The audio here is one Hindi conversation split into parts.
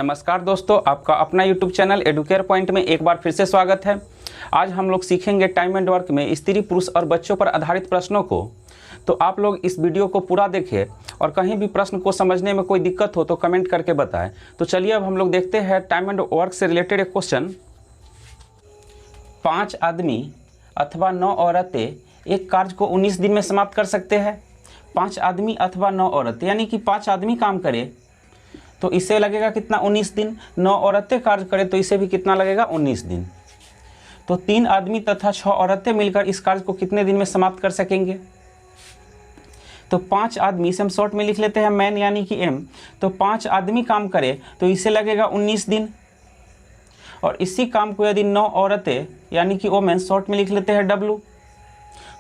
नमस्कार दोस्तों, आपका अपना YouTube चैनल एडुकेयर पॉइंट में एक बार फिर से स्वागत है। आज हम लोग सीखेंगे टाइम एंड वर्क में स्त्री पुरुष और बच्चों पर आधारित प्रश्नों को। तो आप लोग इस वीडियो को पूरा देखें और कहीं भी प्रश्न को समझने में कोई दिक्कत हो तो कमेंट करके बताएं। तो चलिए अब हम लोग देखते हैं टाइम एंड वर्क से रिलेटेड एक क्वेश्चन। 5 आदमी अथवा 9 औरतें एक कार्य को 19 दिन में समाप्त कर सकते हैं। 5 आदमी अथवा 9 औरतें, यानी कि 5 आदमी काम करें तो इसे लगेगा कितना, 19 दिन। 9 औरतें कार्य करें तो इसे भी कितना लगेगा, 19 दिन। तो 3 आदमी तथा 6 औरतें मिलकर इस कार्य को कितने दिन में समाप्त कर सकेंगे। तो 5 आदमी, इसे हम शॉर्ट में लिख लेते हैं मैन यानी कि एम। तो 5 आदमी काम करें तो इसे लगेगा 19 दिन। और इसी काम को यदि 9 औरतें यानी कि वोमेन, शॉर्ट में लिख लेते हैं डब्लू।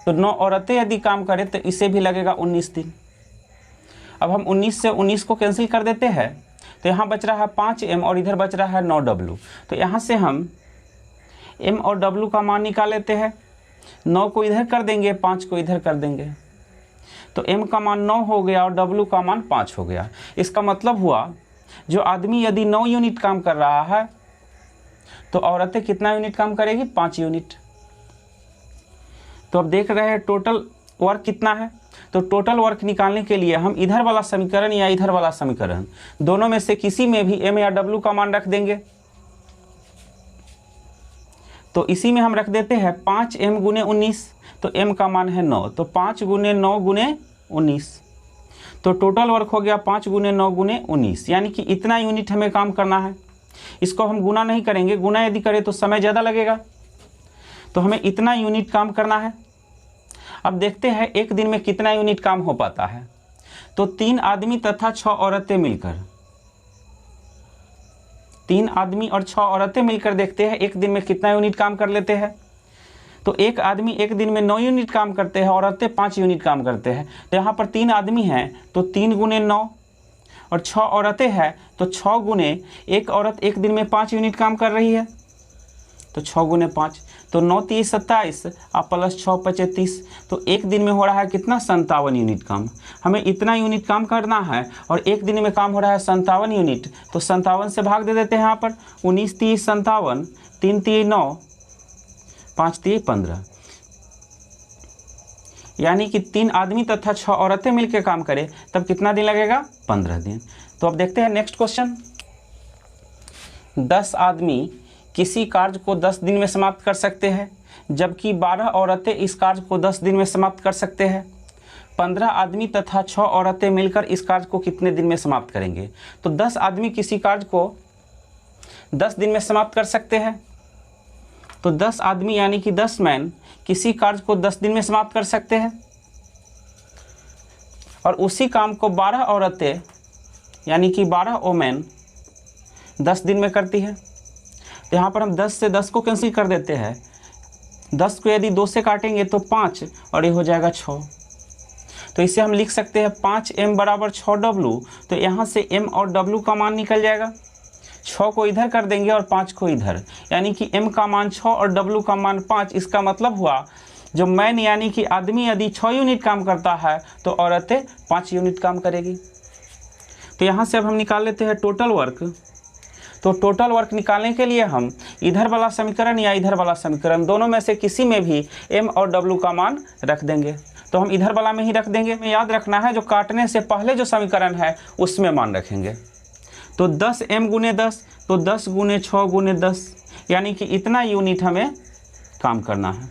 तो 9 औरतें यदि काम करें तो इसे भी लगेगा 19 दिन। अब हम 19 से 19 को कैंसिल कर देते हैं तो यहाँ बच रहा है 5m और इधर बच रहा है 9w। तो यहाँ से हम m और w का मान निकाल लेते हैं। 9 को इधर कर देंगे, 5 को इधर कर देंगे, तो m का मान 9 हो गया और w का मान 5 हो गया। इसका मतलब हुआ जो आदमी यदि 9 यूनिट काम कर रहा है तो औरतें कितना यूनिट काम करेगी, 5 यूनिट। तो अब देख रहे हैं टोटल वर्क कितना है। तो टोटल वर्क निकालने के लिए हम इधर वाला समीकरण या इधर वाला समीकरण, दोनों में से किसी में भी m या w का मान रख देंगे। तो इसी में हम रख देते हैं 5m गुने 19, तो m का मान है 9, तो 5 गुने 9 गुने 19। तो टोटल वर्क हो गया 5 गुने 9 गुने 19, यानी कि इतना यूनिट हमें काम करना है। इसको हम गुना नहीं करेंगे, गुना यदि करें तो समय ज़्यादा लगेगा। तो हमें इतना यूनिट काम करना है। अब देखते हैं एक दिन में कितना यूनिट काम हो पाता है। तो 3 आदमी तथा 6 औरतें मिलकर, 3 आदमी और 6 औरतें मिलकर देखते हैं एक दिन में कितना यूनिट काम कर लेते हैं। तो एक आदमी एक दिन में 9 यूनिट काम करते हैं, औरतें 5 यूनिट काम करते हैं। तो यहाँ पर 3 आदमी हैं तो 3 गुने 9 और 6 औरतें हैं तो 6 गुने, एक औरत एक दिन में 5 यूनिट काम कर रही है तो 6 गुने 5, तो 9 30 27 और प्लस 6 35। तो एक दिन में हो रहा है कितना, 57 यूनिट काम। हमें इतना यूनिट काम करना है और एक दिन में काम हो रहा है 57 यूनिट। तो 57 से भाग दे देते हैं यहाँ पर। 19 30 57, 3 3 9, 5 3 15, यानी कि 3 आदमी तथा 6 औरतें मिलकर काम करें तब कितना दिन लगेगा, 15 दिन। तो अब देखते हैं नेक्स्ट क्वेश्चन। 10 आदमी किसी कार्य को 10 दिन में समाप्त कर सकते हैं, जबकि 12 औरतें इस कार्य को 10 दिन में समाप्त कर सकते हैं। 15 आदमी तथा 6 औरतें मिलकर इस कार्य को कितने दिन में समाप्त करेंगे। तो 10 आदमी किसी कार्य को 10 दिन में समाप्त कर सकते हैं। तो 10 आदमी यानी कि 10 मैन किसी कार्य को 10 दिन में समाप्त कर सकते हैं और उसी काम को 12 औरतें यानी कि 12 वोमेन 10 दिन में करती है। तो यहाँ पर हम 10 से 10 को कैंसिल कर देते हैं। 10 को यदि 2 से काटेंगे तो 5 और ये हो जाएगा 6। तो इसे हम लिख सकते हैं 5m बराबर 6w। तो यहाँ से m और w का मान निकल जाएगा। 6 को इधर कर देंगे और 5 को इधर, यानी कि m का मान 6 और w का मान 5। इसका मतलब हुआ जो मैन यानी कि आदमी यदि 6 यूनिट काम करता है तो औरतें 5 यूनिट काम करेगी। तो यहाँ से अब हम निकाल लेते हैं टोटल वर्क। तो टोटल वर्क निकालने के लिए हम इधर वाला समीकरण या इधर वाला समीकरण, दोनों में से किसी में भी m और w का मान रख देंगे। तो हम इधर वाला में ही रख देंगे। हमें याद रखना है जो काटने से पहले जो समीकरण है उसमें मान रखेंगे। तो 10m गुने 10, तो 10 गुने 6 गुने 10, यानी कि इतना यूनिट हमें काम करना है।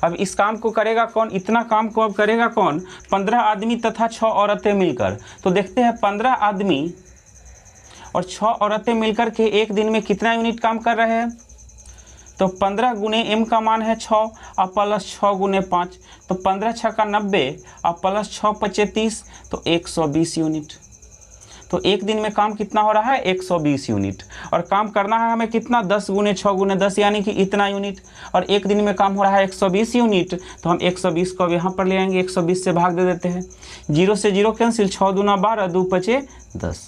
अब इस काम को करेगा कौन, इतना काम को अब करेगा कौन, 15 आदमी तथा 6 औरतें मिलकर। तो देखते हैं 15 आदमी और 6 औरतें मिलकर के एक दिन में कितना यूनिट काम कर रहे हैं। तो 15 गुने m का मान है 6 और प्लस 6 गुने 5, तो 15 6 का 90 और प्लस 6 35, तो 120 यूनिट। तो एक दिन में काम कितना हो रहा है, 120 यूनिट। और काम करना है हमें कितना, 10 गुने 6 गुने 10, यानी कि इतना यूनिट। और एक दिन में काम हो रहा है 120 यूनिट। तो हम 120 को अब यहाँ पर ले आएंगे, 120 से भाग दे देते हैं। 0 से 0 कैंसिल, 6 दूना 12, 2 5 10,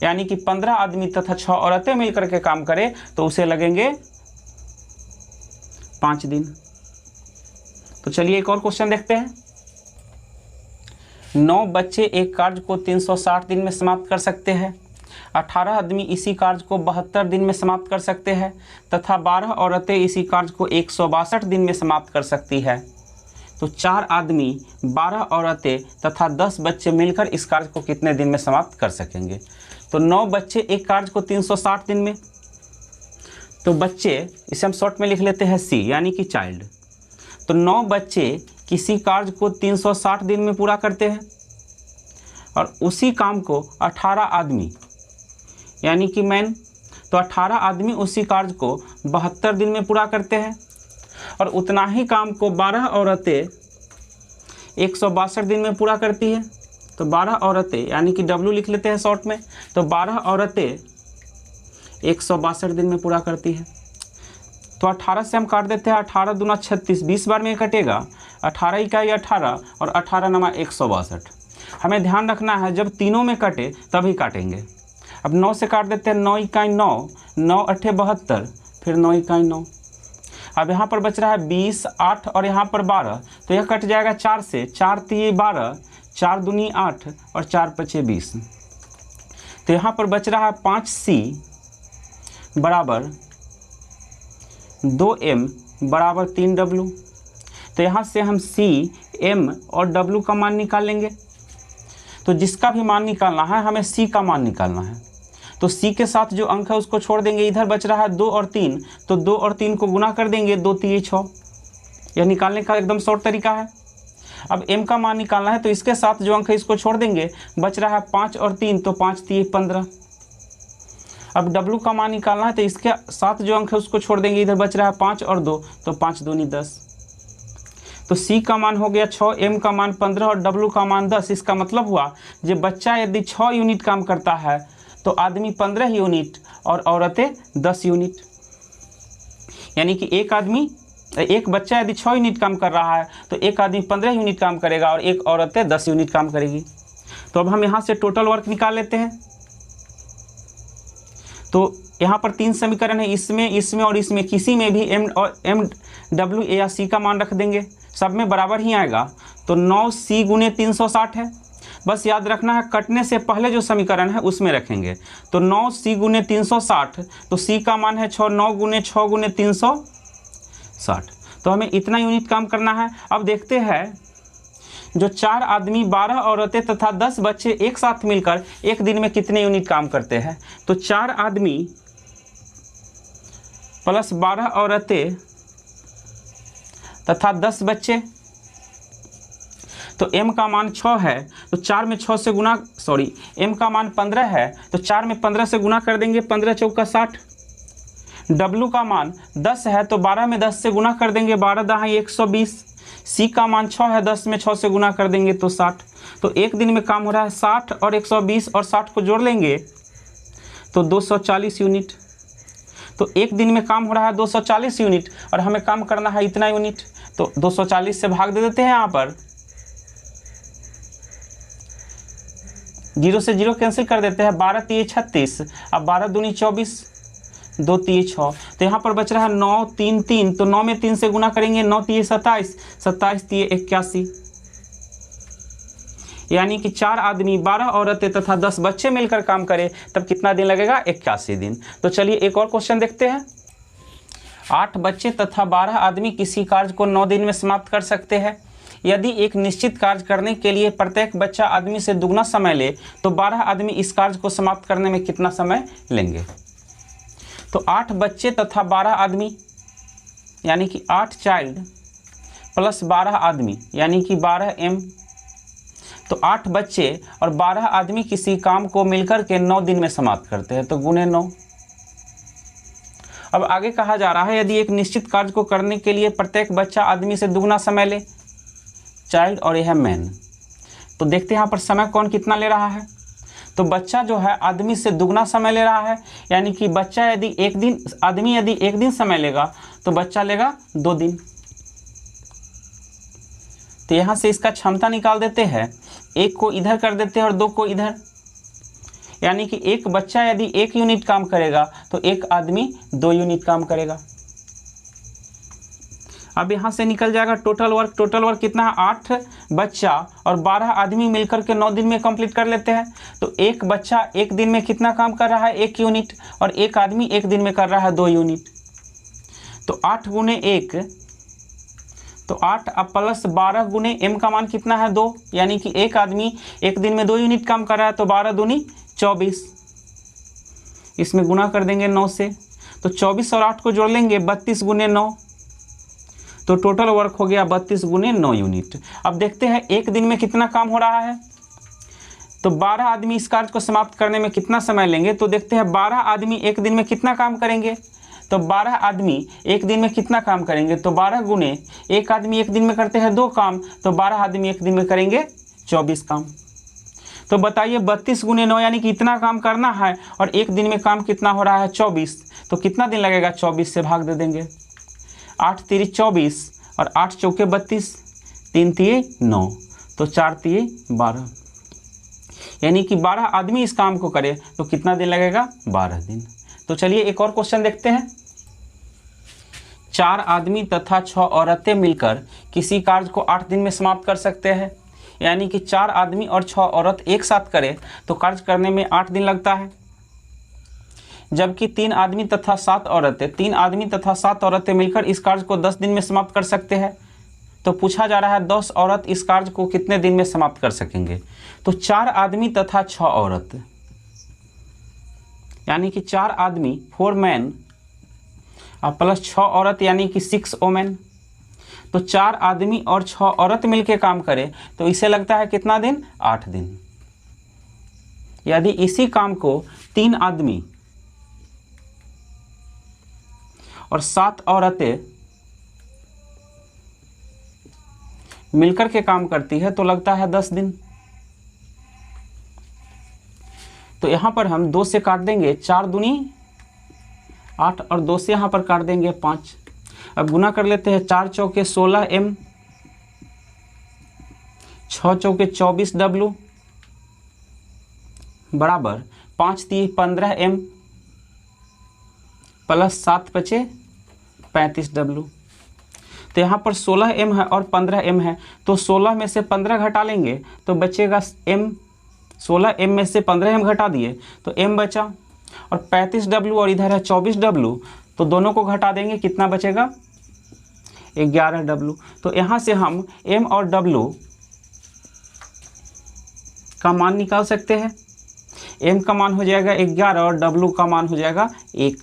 यानी कि 15 आदमी तथा 6 औरतें मिलकर के काम करें तो उसे लगेंगे 5 दिन। तो चलिए एक और क्वेश्चन देखते हैं। 9 बच्चे एक कार्य को 360 दिन में समाप्त कर सकते हैं, 18 आदमी इसी कार्य को 72 दिन में समाप्त कर सकते हैं तथा 12 औरतें इसी कार्य को 162 दिन में समाप्त कर सकती है। तो 4 आदमी, 12 औरतें तथा 10 बच्चे मिलकर इस कार्य को कितने दिन में समाप्त कर सकेंगे? तो 9 बच्चे एक कार्य को 360 दिन में, तो बच्चे, इसे हम शॉर्ट में लिख लेते हैं सी यानी कि चाइल्ड। तो 9 बच्चे किसी कार्य को 360 दिन में पूरा करते हैं और उसी काम को 18 आदमी यानी कि मैन, तो 18 आदमी उसी कार्य को 72 दिन में पूरा करते हैं और उतना ही काम को 12 औरतें 162 दिन में पूरा करती है। तो 12 औरतें यानी कि W लिख लेते हैं शॉर्ट में, तो 12 औरतें 162 दिन में पूरा करती है। तो 18 से हम काट देते हैं, 18 दूना 36, 20 बार में ये कटेगा, 18 इकाई 18 और 18 नमा 162। हमें ध्यान रखना है जब तीनों में कटे तभी काटेंगे। अब 9 से काट देते हैं, 9 इकाई 9, 9 अट्ठे 72, फिर 9 इकाई 9। अब यहाँ पर बच रहा है 20, 8 और यहाँ पर 12, तो यह कट जाएगा 4 से, 4 तिये 12, 4 दूनी 8 और 4 पचे 20। तो यहाँ पर बच रहा है 5C बराबर 2M बराबर 3W। तो यहाँ से हम C, M और W का मान निकाल लेंगे। तो जिसका भी मान निकालना है हमें C का मान निकालना है। तो C के साथ जो अंक है उसको छोड़ देंगे, इधर बच रहा है 2 और 3, तो 2 और 3 को गुना कर देंगे, 2 तिये 6। यह निकालने का एकदम शॉर्ट तरीका है। अब M का मान निकालना है तो इसके साथ जो अंक है इसको छोड़ देंगे, बच रहा है 5 और 3, तो 5 तिये 15। अब W का मान निकालना है तो इसके साथ जो अंक है उसको छोड़ देंगे, इधर बच रहा है 5 और 2, तो 5 दूनी 10। तो C का मान हो गया 6, M का मान 15 और W का मान 10। इसका मतलब हुआ जब बच्चा यदि 6 यूनिट काम करता है तो आदमी 15 यूनिट और औरतें 10 यूनिट। यानी कि एक बच्चा यदि 6 यूनिट काम कर रहा है तो एक आदमी 15 यूनिट काम करेगा और एक औरतें 10 यूनिट काम करेगी। तो अब हम यहाँ से टोटल वर्क निकाल लेते हैं। तो यहाँ पर 3 समीकरण है, इसमें और इसमें किसी में भी M और W या C का मान रख देंगे, सब में बराबर ही आएगा। तो 9C गुने 360 है, बस याद रखना है कटने से पहले जो समीकरण है उसमें रखेंगे। तो 9C गुने 360, तो C का मान है 6, 9 गुने 6 गुने 360। तो हमें इतना यूनिट काम करना है। अब देखते हैं जो 4 आदमी, 12 औरतें तथा 10 बच्चे एक साथ मिलकर एक दिन में कितने यूनिट काम करते हैं। तो 4 आदमी प्लस 12 औरतें तथा 10 बच्चे, तो M का मान 6 है, तो 4 में 6 से गुना, M का मान 15 है, तो 4 में 15 से गुना कर देंगे, 15 चौका 60। W का मान 10 है, तो 12 में 10 से गुना कर देंगे, 12 दहाई 120। C का मान 6 है, 10 में 6 से गुना कर देंगे तो 60। तो एक दिन में काम हो रहा है 60 और 120 और 60 को जोड़ लेंगे तो 240 यूनिट। तो एक दिन में काम हो रहा है 240 यूनिट और हमें काम करना है इतना यूनिट। तो 240 से भाग दे देते हैं, यहाँ पर 0 से 0 कैंसिल कर देते हैं, 12 तिये 36, अब 12 दूनी 24, 2 तिये 6। तो यहाँ पर बच रहा है 9 3 3, तो 9 में 3 से गुना करेंगे, 9 तिये 27, 27 तिये 81। यानी कि 4 आदमी, 12 औरतें तथा 10 बच्चे मिलकर काम करें तब कितना दिन लगेगा? 81 दिन। तो चलिए एक और क्वेश्चन देखते हैं। 8 बच्चे तथा 12 आदमी किसी कार्य को 9 दिन में समाप्त कर सकते हैं। यदि एक निश्चित कार्य करने के लिए प्रत्येक बच्चा आदमी से दुगना समय ले तो 12 आदमी इस कार्य को समाप्त करने में कितना समय लेंगे? तो 8 बच्चे तथा 12 आदमी यानी कि 8 चाइल्ड प्लस 12 आदमी यानी कि 12M। तो 8 बच्चे और 12 आदमी किसी काम को मिलकर के 9 दिन में समाप्त करते हैं, तो गुने 9। अब आगे कहा जा रहा है यदि एक निश्चित कार्य को करने के लिए प्रत्येक बच्चा आदमी से दुगना समय ले, चाइल्ड और यह मैन। तो देखते हैं यहाँ पर समय कौन कितना ले रहा है। तो बच्चा जो है आदमी से दुगना समय ले रहा है, यानी कि बच्चा आदमी यदि एक दिन समय लेगा तो बच्चा लेगा 2 दिन। तो यहाँ से इसका क्षमता निकाल देते हैं, 1 को इधर कर देते हैं और 2 को इधर, यानी कि एक बच्चा यदि 1 यूनिट काम करेगा तो एक आदमी 2 यूनिट काम करेगा। अब यहाँ से निकल जाएगा टोटल वर्क कितना है 8 बच्चा और 12 आदमी मिलकर के 9 दिन में कंप्लीट कर लेते हैं। तो एक बच्चा एक दिन में कितना काम कर रहा है 1 यूनिट और एक आदमी एक दिन में कर रहा है 2 यूनिट। तो 8 गुने 1 तो 8 अब प्लस 12 गुने m का मान कितना है 2, यानी कि एक आदमी एक दिन में 2 यूनिट काम कर रहा है। तो 12 दूनी 24, इसमें गुना कर देंगे 9 से। तो 24 और 8 को जोड़ लेंगे 32 गुने 9, तो टोटल वर्क हो गया 32 गुने 9 यूनिट। अब देखते हैं एक दिन में कितना काम हो रहा है। तो 12 आदमी इस कार्य को समाप्त करने में कितना समय लेंगे। तो देखते हैं 12 आदमी एक दिन में कितना काम करेंगे। तो 12 आदमी एक दिन में कितना काम करेंगे। तो 12 गुने एक आदमी एक दिन में करते हैं 2 काम, तो 12 आदमी एक दिन में करेंगे 24 काम। तो बताइए 32 गुने 9 यानी कि इतना काम करना है और एक दिन में काम कितना हो रहा है 24। तो कितना दिन लगेगा 24 से भाग दे देंगे। 8 तिरी 24 और 8 चौके 32, 3 तिये 9, तो 4 तिये 12, यानी कि 12 आदमी इस काम को करे तो कितना दिन लगेगा 12 दिन। तो चलिए एक और क्वेश्चन देखते हैं। 4 आदमी तथा 6 औरतें मिलकर किसी कार्य को 8 दिन में समाप्त कर सकते हैं, यानी कि 4 आदमी और 6 औरत एक साथ करें तो कार्य करने में 8 दिन लगता है। जबकि 3 आदमी तथा 7 औरतें मिलकर इस कार्य को 10 दिन में समाप्त कर सकते हैं। तो पूछा जा रहा है 10 औरत इस कार्य को कितने दिन में समाप्त कर सकेंगे। तो 4 आदमी तथा 6 औरत, यानी कि 4 आदमी 4 मैन और प्लस 6 औरत यानी कि 6 वोमेन। तो 4 आदमी और 6 औरत मिलके काम करें तो इसे लगता है कितना दिन 8 दिन। यदि इसी काम को 3 आदमी और 7 औरतें मिलकर के काम करती है तो लगता है 10 दिन। तो यहां पर हम 2 से काट देंगे 4 दूनी 8 और 2 से यहां पर काट देंगे 5। अब गुना कर लेते हैं 4 चौके 16 m, 6 चौके 24 w बराबर 5 × 15 m प्लस 7 × 5 35 w। तो यहाँ पर 16 m है और 15 m है, तो 16 में से 15 घटा लेंगे तो बचेगा m। 16 m में से 15 m घटा दिए तो m बचा और 35 w और इधर है 24 w, तो दोनों को घटा देंगे कितना बचेगा 11 w। तो यहाँ से हम m और w का मान निकाल सकते हैं। m का मान हो जाएगा 11 और w का मान हो जाएगा 1,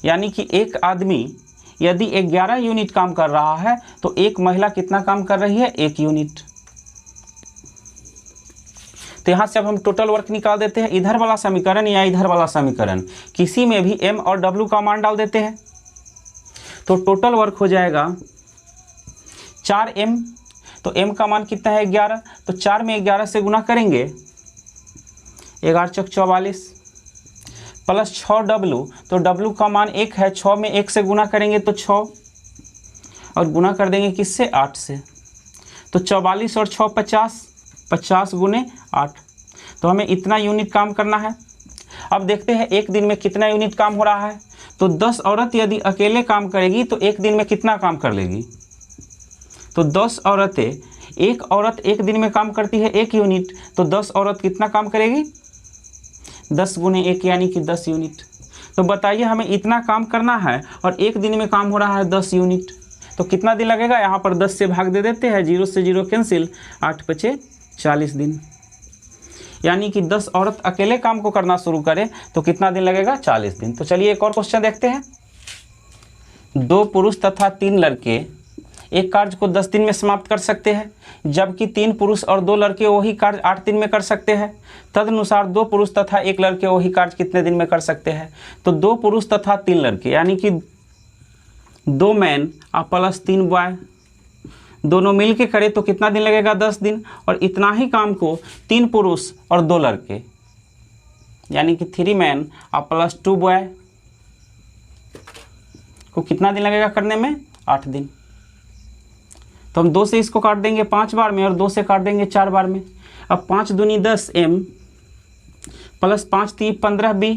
यानी कि एक आदमी यदि 11 यूनिट काम कर रहा है तो एक महिला कितना काम कर रही है 1 यूनिट। तो यहाँ से अब हम टोटल वर्क निकाल देते हैं। इधर वाला समीकरण या इधर वाला समीकरण किसी में भी m और w का मान डाल देते हैं तो टोटल वर्क हो जाएगा 4m। तो m का मान कितना है 11, तो 4 में 11 से गुना करेंगे 11 चौक 44 प्लस 6w, तो w का मान 1 है, 6 में 1 से गुना करेंगे तो 6 और गुना कर देंगे किससे 8 से। तो 44 और 6 50, 50 गुने 8, तो हमें इतना यूनिट काम करना है। अब देखते हैं एक दिन में कितना यूनिट काम हो रहा है। तो 10 औरत यदि अकेले काम करेगी तो एक दिन में कितना काम कर लेगी। तो 10 औरतें, एक औरत एक दिन में काम करती है 1 यूनिट, तो 10 औरत कितना काम करेगी 10 गुने 1 यानी कि 10 यूनिट। तो बताइए हमें इतना काम करना है और एक दिन में काम हो रहा है 10 यूनिट, तो कितना दिन लगेगा। यहाँ पर 10 से भाग दे देते हैं, 0 से 0 कैंसिल, 8 × 5 40 दिन, यानी कि 10 औरत अकेले काम को करना शुरू करें तो कितना दिन लगेगा 40 दिन। तो चलिए एक और क्वेश्चन देखते हैं। 2 पुरुष तथा 3 लड़के एक कार्य को 10 दिन में समाप्त कर सकते हैं, जबकि 3 पुरुष और 2 लड़के वही कार्य 8 दिन में कर सकते हैं। तदनुसार 2 पुरुष तथा 1 लड़के वही कार्य कितने दिन में कर सकते हैं। तो 2 पुरुष तथा 3 लड़के यानी कि 2 मैन और प्लस 3 बॉय दोनों मिल के करें तो कितना दिन लगेगा 10 दिन। और इतना ही काम को 3 पुरुष और 2 लड़के यानी कि 3 मैन और प्लस 2 बॉय को कितना दिन लगेगा करने में 8 दिन। तो हम 2 से इसको काट देंगे 5 बार में और 2 से काट देंगे 4 बार में। अब 5 दूनी 10 m प्लस 5 × 3 15 b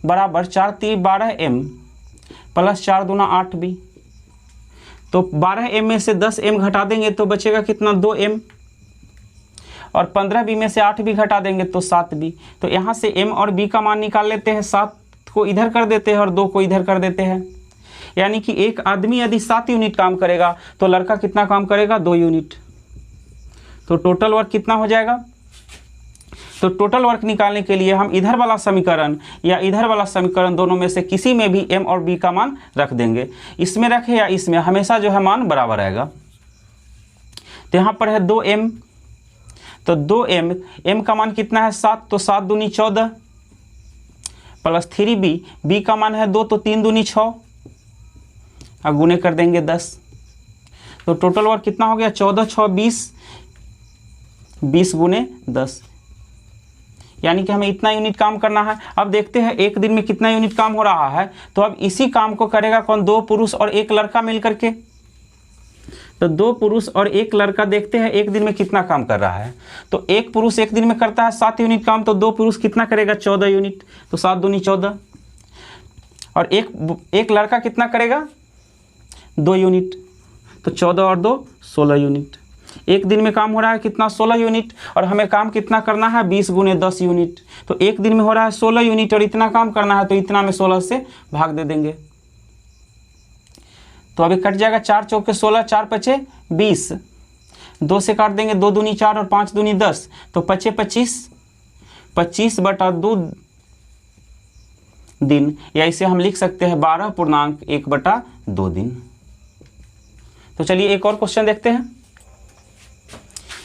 बराबर 4 × 3 12 m प्लस 4 दूना 8 b। तो 12m में से 10m घटा देंगे तो बचेगा कितना, 2m। और 15b में से 8b घटा देंगे तो 7b। तो यहाँ से m और b का मान निकाल लेते हैं। 7 को इधर कर देते हैं और 2 को इधर कर देते हैं। यानी कि एक आदमी यदि 7 यूनिट काम करेगा तो लड़का कितना काम करेगा, 2 यूनिट। तो टोटल वर्क कितना हो जाएगा। तो टोटल वर्क निकालने के लिए हम इधर वाला समीकरण या इधर वाला समीकरण दोनों में से किसी में भी m और b का मान रख देंगे। इसमें रखें या इसमें, हमेशा जो है मान बराबर आएगा। तो यहाँ पर है 2m, तो 2m, m का मान कितना है 7, तो 7 दूनी 14 प्लस 3b, b का मान है 2, तो 3 दूनी 6 और गुने कर देंगे 10। तो टोटल वर्क कितना हो गया, 14 6 20, 20 गुने 10, यानी कि हमें इतना यूनिट काम करना है। अब देखते हैं एक दिन में कितना यूनिट काम हो रहा है। तो अब इसी काम को करेगा कौन, 2 पुरुष और 1 लड़का मिल करके। तो 2 पुरुष और 1 लड़का देखते हैं एक दिन में कितना काम कर रहा है। तो 1 पुरुष एक दिन में करता है 7 यूनिट काम, तो 2 पुरुष कितना करेगा, 14 यूनिट। तो 7 दूनी 14 और एक लड़का कितना करेगा, 2 यूनिट। तो 14 और 2 16 यूनिट। एक दिन में काम हो रहा है कितना, 16 यूनिट। और हमें काम कितना करना है, 20 गुने 10 यूनिट। तो एक दिन में हो रहा है 16 यूनिट और इतना काम करना है, तो इतना में 16 से भाग दे देंगे। तो अभी कट जाएगा, 4 चौके 16, 4 पचे 20, 2 से काट देंगे, 2 दूनी 4 और 5 दूनी 10, तो पचे 25, 25/2 दिन, या इसे हम लिख सकते हैं 12.1/2 दिन। तो चलिए एक और क्वेश्चन देखते हैं।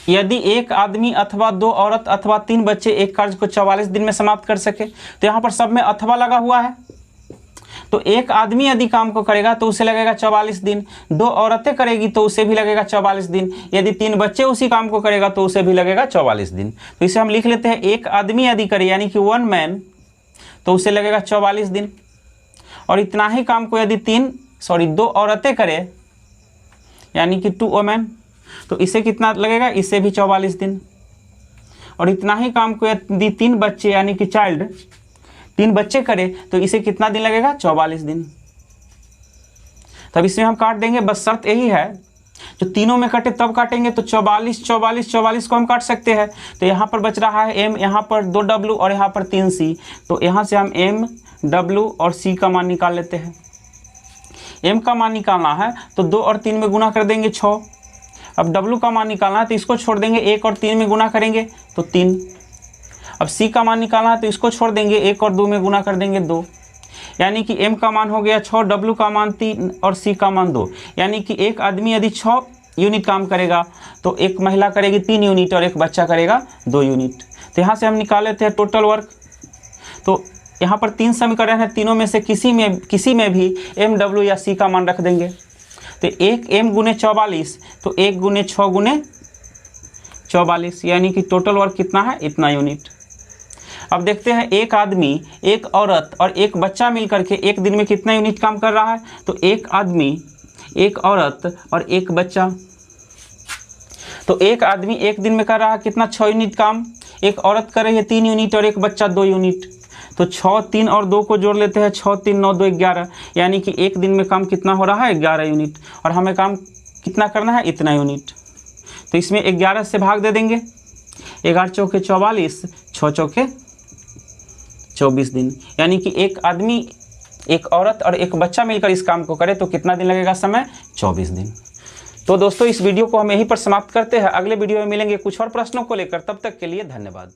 यदि एक आदमी अथवा 2 औरत अथवा 3 बच्चे एक कार्य को 44 दिन में समाप्त कर सके, तो यहाँ पर सब में अथवा लगा हुआ है। तो एक आदमी यदि काम को करेगा तो उसे लगेगा 44 दिन, 2 औरतें करेगी तो उसे भी लगेगा 44 दिन, यदि 3 बच्चे उसी काम को करेगा तो उसे भी लगेगा 44 दिन। तो इसे हम लिख लेते हैं, एक आदमी यदि करे यानी कि 1 मैन, तो उसे लगेगा 44 दिन। और इतना ही काम को यदि 2 औरतें करे यानी कि 2 वुमेन, तो इसे कितना लगेगा, इसे भी 44 दिन। और इतना ही काम को यदि 3 बच्चे यानी कि चाइल्ड 3 बच्चे करे तो इसे कितना दिन लगेगा, 44 दिन। तब इसमें हम काट देंगे, बस शर्त यही है जो तीनों में कटे तब काटेंगे। तो 44 44 44 को हम काट सकते हैं। तो यहाँ पर बच रहा है m, यहाँ पर 2w और यहाँ पर 3c। तो यहाँ से हम m, w और c का मान निकाल लेते हैं। m का मान निकालना है तो 2 और 3 में गुना कर देंगे 6। अब w का मान निकालना है तो इसको छोड़ देंगे, 1 और 3 में गुना करेंगे तो 3। अब c का मान निकालना है तो इसको छोड़ देंगे, 1 और 2 में गुना कर देंगे 2। यानी कि m का मान हो गया 6, w का मान 3 और c का मान 2। यानी कि एक आदमी यदि 6 यूनिट काम करेगा तो एक महिला करेगी 3 यूनिट और एक बच्चा करेगा 2 यूनिट। तो यहाँ से हम निकाल लेते हैं टोटल वर्क। तो यहाँ पर 3 समीकरण है, तीनों में से किसी में भी m, w या c का मान रख देंगे। तो 1 m गुने 44, तो 1 गुने 6 गुने 44, यानी कि टोटल वर्क कितना है, इतना यूनिट। अब देखते हैं एक आदमी, एक औरत और एक बच्चा मिलकर के एक दिन में कितना यूनिट काम कर रहा है। तो एक आदमी, एक औरत और एक बच्चा। तो एक आदमी एक दिन में कर रहा है कितना, 6 यूनिट काम। एक औरत कर रही है 3 यूनिट और एक बच्चा 2 यूनिट। तो 6, 3 और 2 को जोड़ लेते हैं, 6, 3, 9, 2, 11। यानी कि एक दिन में काम कितना हो रहा है, 11 यूनिट। और हमें काम कितना करना है, इतना यूनिट। तो इसमें 11 से भाग दे देंगे, 11 चौके 44, 6 चौके 24 दिन। यानी कि एक आदमी, एक औरत और एक बच्चा मिलकर इस काम को करे तो कितना दिन लगेगा, समय 24 दिन। तो दोस्तों इस वीडियो को हम यहीं पर समाप्त करते हैं। अगले वीडियो में मिलेंगे कुछ और प्रश्नों को लेकर। तब तक के लिए धन्यवाद।